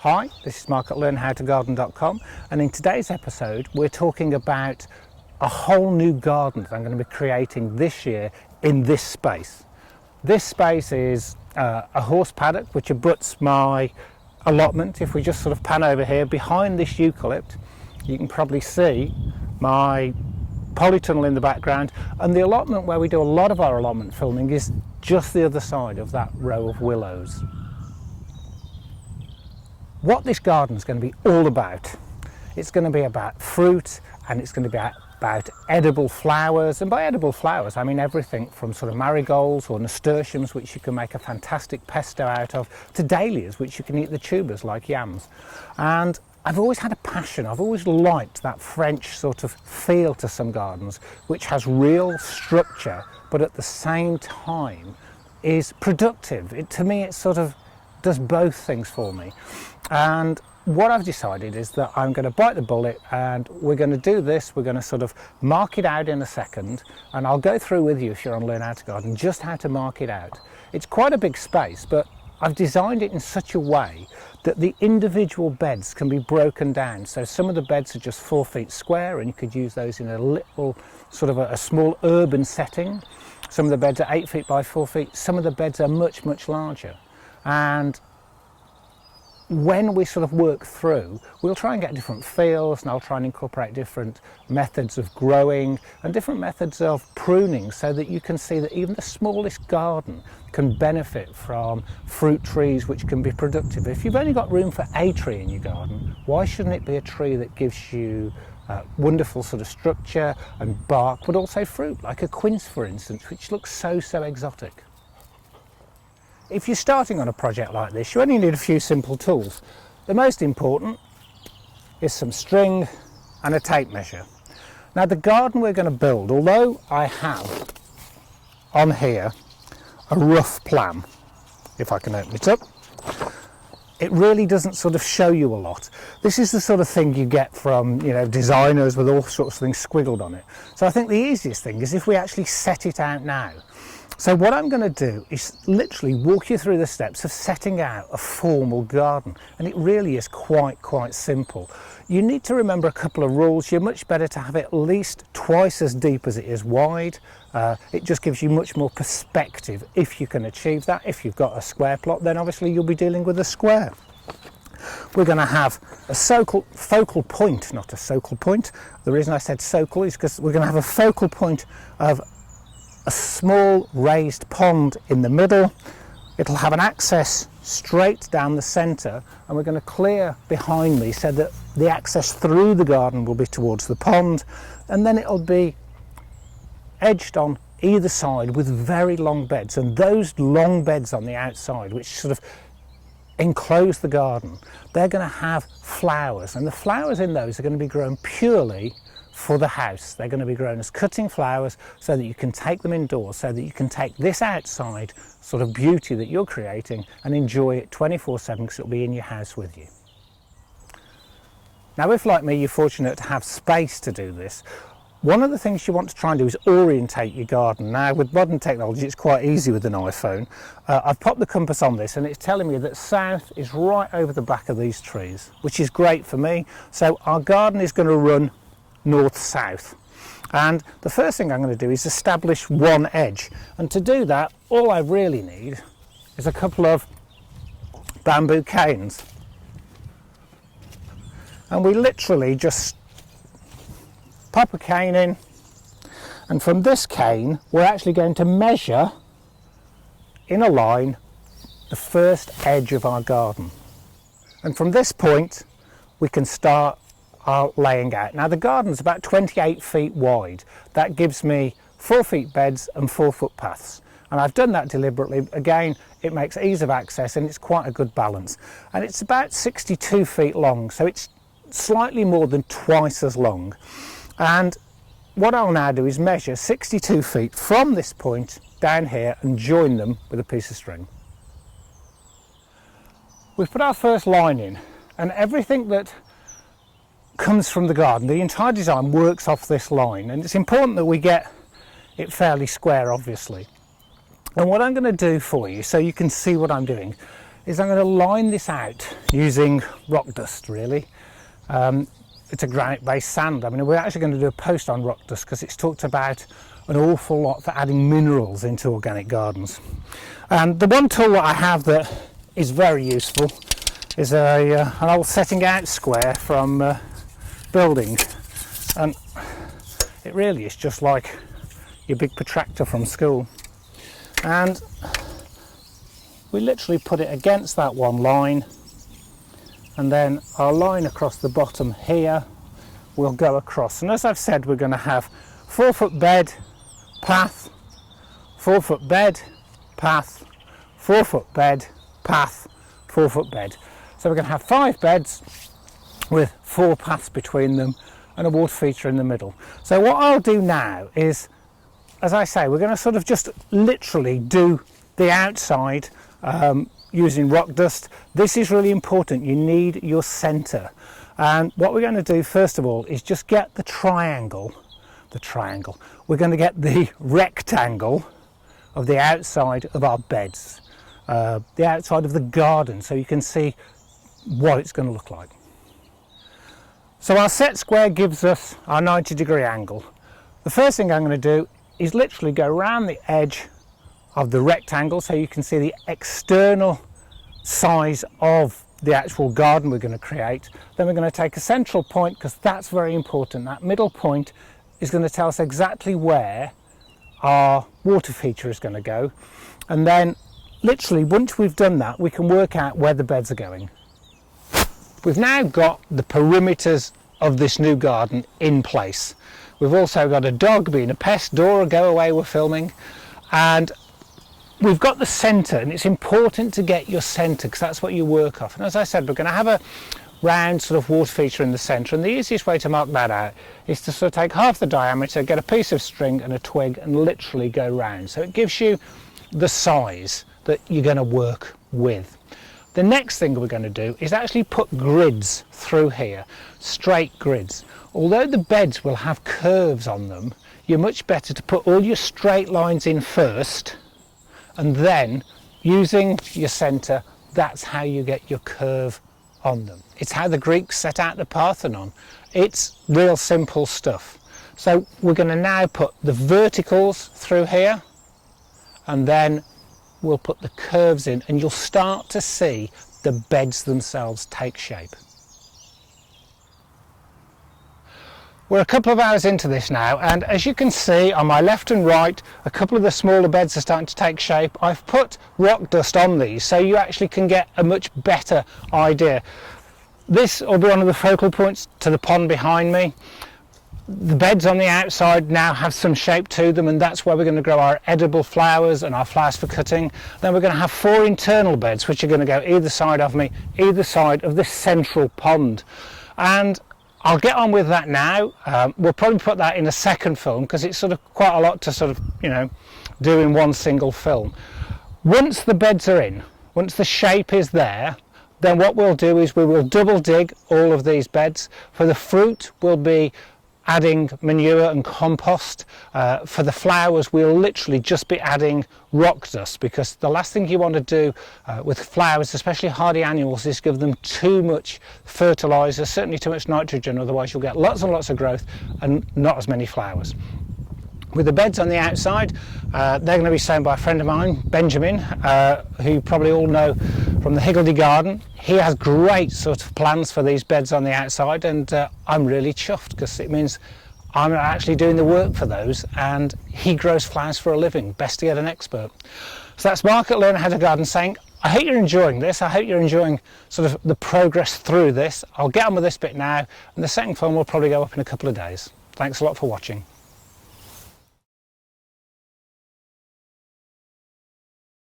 Hi, this is Mark at learnhowtogarden.com, and in today's episode we're talking about a whole new garden that I'm going to be creating this year in this space. This space is a horse paddock which abuts my allotment. If we just sort of pan over here behind this eucalypt, you can probably see my polytunnel in the background, and the allotment where we do a lot of our allotment filming is just the other side of that row of willows. What this garden is going to be all about, it's going to be about fruit, and it's going to be about edible flowers, and by edible flowers I mean everything from sort of marigolds or nasturtiums, which you can make a fantastic pesto out of, to dahlias, which you can eat the tubers like yams. And I've always had a passion, I've always liked that French sort of feel to some gardens, which has real structure but at the same time is productive. To me it sort of does both things for me. And what I've decided is that I'm going to bite the bullet, and we're going to do this. We're going to sort of mark it out in a second, and I'll go through with you, if you're on Learn How to Garden, just how to mark it out. It's quite a big space, but I've designed it in such a way that the individual beds can be broken down. So some of the beds are just 4 feet square, and you could use those in a little sort of a small urban setting. Some of the beds are 8 feet by 4 feet. Some of the beds are much, much larger. And when we sort of work through, we'll try and get different feels, and I'll try and incorporate different methods of growing and different methods of pruning, so that you can see that even the smallest garden can benefit from fruit trees which can be productive. If you've only got room for a tree in your garden, why shouldn't it be a tree that gives you wonderful sort of structure and bark, but also fruit, like a quince for instance, which looks so exotic. If you're starting on a project like this, you only need a few simple tools. The most important is some string and a tape measure. Now the garden we're going to build, although I have on here a rough plan, if I can open it up, it really doesn't sort of show you a lot. This is the sort of thing you get from, you know, designers with all sorts of things squiggled on it. So I think the easiest thing is if we actually set it out now. So what I'm going to do is literally walk you through the steps of setting out a formal garden, and it really is quite simple. You need to remember a couple of rules. You're much better to have it at least twice as deep as it is wide. It just gives you much more perspective if you can achieve that. If you've got a square plot, then obviously you'll be dealing with a square. We're going to have a focal point, not a focal point. The reason I said focal is because we're going to have a focal point of a small raised pond in the middle. It'll have an access straight down the centre, and we're going to clear behind me so that the access through the garden will be towards the pond, and then it'll be edged on either side with very long beds, and those long beds on the outside, which sort of enclose the garden, they're going to have flowers, and the flowers in those are going to be grown purely for the house. They're going to be grown as cutting flowers so that you can take them indoors, so that you can take this outside sort of beauty that you're creating and enjoy it 24/7, because it'll be in your house with you. Now if, like me, you're fortunate to have space to do this, one of the things you want to try and do is orientate your garden. Now with modern technology it's quite easy with an iPhone. I've popped the compass on this and it's telling me that south is right over the back of these trees, which is great for me. So our garden is going to run north-south, and the first thing I'm going to do is establish one edge, and to do that all I really need is a couple of bamboo canes, and we literally just pop a cane in, and from this cane we're actually going to measure in a line the first edge of our garden, and from this point we can start are laying out. Now the garden's about 28 feet wide. That gives me 4 feet beds and 4 footpaths, and I've done that deliberately. Again, it makes ease of access and it's quite a good balance, and it's about 62 feet long, so it's slightly more than twice as long. And what I'll now do is measure 62 feet from this point down here and join them with a piece of string. We've put our first line in, and everything that comes from the garden, the entire design works off this line, and it's important that we get it fairly square, obviously. And what I'm going to do for you, so you can see what I'm doing, is I'm going to line this out using rock dust, really. It's a granite based sand. I mean, we're actually going to do a post on rock dust because it's talked about an awful lot for adding minerals into organic gardens. And the one tool that I have that is very useful is an old setting out square from building, and it really is just like your big protractor from school, and we literally put it against that one line, and then our line across the bottom here will go across. And as I've said, we're going to have 4 foot bed, path, 4 foot bed, path, 4 foot bed, path, 4 foot bed. So we're going to have 5 beds with 4 paths between them and a water feature in the middle. So what I'll do now is, as I say, we're going to sort of just literally do the outside using rock dust. This is really important. You need your centre. And what we're going to do first of all is just get the triangle. We're going to get the rectangle of the outside of our beds, the outside of the garden, so you can see what it's going to look like. So our set square gives us our 90-degree angle. The first thing I'm going to do is literally go around the edge of the rectangle so you can see the external size of the actual garden we're going to create. Then we're going to take a central point, because that's very important. That middle point is going to tell us exactly where our water feature is going to go, and then literally once we've done that, we can work out where the beds are going. We've now got the perimeters of this new garden in place. We've also got a dog being a pest. Dora, go away, we're filming. And we've got the centre, and it's important to get your centre because that's what you work off. And as I said, we're going to have a round sort of water feature in the centre, and the easiest way to mark that out is to sort of take half the diameter, get a piece of string and a twig, and literally go round. So it gives you the size that you're going to work with. The next thing we're going to do is actually put grids through here, straight grids. Although the beds will have curves on them, you're much better to put all your straight lines in first, and then using your centre, that's how you get your curve on them. It's how the Greeks set out the Parthenon. It's real simple stuff. So we're going to now put the verticals through here, and then we'll put the curves in, and you'll start to see the beds themselves take shape. We're a couple of hours into this now, and as you can see on my left and right, a couple of the smaller beds are starting to take shape. I've put rock dust on these so you actually can get a much better idea. This will be one of the focal points to the pond behind me. The beds on the outside now have some shape to them, and that's where we're going to grow our edible flowers and our flowers for cutting. Then we're going to have 4 internal beds which are going to go either side of me, either side of this central pond. And I'll get on with that now. We'll probably put that in a second film because it's sort of quite a lot to sort of, do in one single film. Once the beds are in, once the shape is there, then what we'll do is we will double dig all of these beds. For the fruit, we'll be adding manure and compost. For the flowers, we'll literally just be adding rock dust, because the last thing you want to do with flowers, especially hardy annuals, is give them too much fertiliser, certainly too much nitrogen, otherwise you'll get lots and lots of growth and not as many flowers. With the beds on the outside, they're going to be sown by a friend of mine, Benjamin, who you probably all know from the Higgledy Garden. He has great sort of plans for these beds on the outside, and I'm really chuffed because it means I'm actually doing the work for those, and he grows flowers for a living. Best to get an expert. So that's Mark at Learn How to Garden saying, I hope you're enjoying this. I hope you're enjoying sort of the progress through this. I'll get on with this bit now, and the second film will probably go up in a couple of days. Thanks a lot for watching.